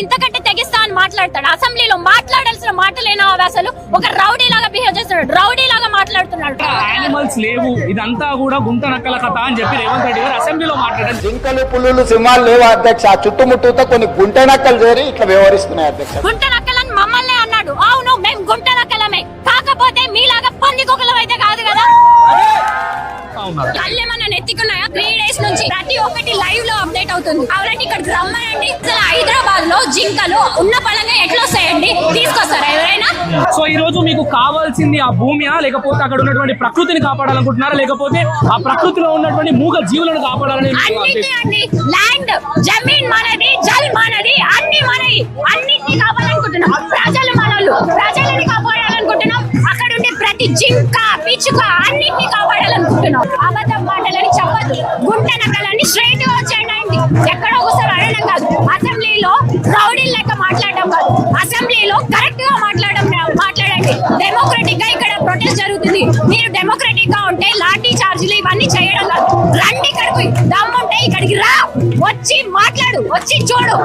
ఇంతకంటే తెగిస్తా అని మాట్లాడతాడు. అసెంబ్లీలో మాట్లాడాల్సిన మాటలేనా అసలు? ఒక రౌడీ లాగా బిహేవ్ చేస్తున్నాడు, రౌడీ లాగా మాట్లాడుతున్నాడు. యానిమల్స్ లేవు, ఇదంతా కూడా గుంట నక్కల కథ అని చెప్పి రేవంత్ రెడ్డి గారు అసెంబ్లీలో మాట్లాడారు. జింకలు పులులు సింహాలు లేవు అధ్యక్ష, చుట్టుముట్టుతో కొన్ని గుంట నక్కలు చేరి ఇట్లా వ్యవహరిస్తున్నాయి అధ్యక్ష. గుంట నక్కలని మమ్మల్ని అన్నాడు. అవును, మేము గుంట నక్కలమే, కాకపోతే మీలాగా పందికొకలం అయితే కాదు కదా. కళ్ళేమన్నా నెత్తికున్నాయా? 3 days నుంచి ప్రతి ఒక్కటి లైవ్ లో అప్డేట్ అవుతుంది. అవునండి, ఇక్కడికి రమ్మనండి. అసలు హైదరాబాద్ లో జింకలు ఉన్న పళంగా ఎట్లా వస్తాయండి? తీసుకొస్తారా ఎవరైనా? సో ఈ రోజు మీకు కావాల్సింది ఆ భూమియా, లేకపోతే అక్కడ ఉన్నటువంటి ప్రకృతిని కాపాడాలనుకుంటున్నారా, లేకపోతే ఆ ప్రకృతిలో ఉన్నటువంటి మూగ జీవులను కాపాడాలని? అన్నిటి అండి, ల్యాండ్ జమీన్ మనది, జల్ మనది, అన్ని మనవి. అన్నిటిని కాపాడాలనుకుంటున్నాం. ప్రజలు మనోళ్ళు, ప్రజలని కాపాడాలనుకుంటున్నాం. అక్కడ ఉండే ప్రతి జింక పిచ్చుక అన్నిటిని కాపాడాలనుకుంటున్నాం. అబద్ధం మాటలని చెప్పదు. గుంట నక్కలని స్ట్రైట్ గా వచ్చేయండి. ఎక్కడో ఒకసారి అనడం కాదు, అసెంబ్లీలో రౌడీ లెక్క మాట్లాడడం కాదు, అసెంబ్లీలో కరెక్ట్ గా మాట్లాడండి. డెమోక్రటిక్ గా ఇక్కడ ప్రొటెస్ట్ జరుగుతుంది. మీరు డెమోక్రటిక్ గా ఉంటే లాఠీ చార్జీలు ఇవన్నీ చేయడం కాదు. రండి ఇక్కడికి, దమ్ముంటే ఇక్కడికి రా, వచ్చి మాట్లాడు, వచ్చి చూడు.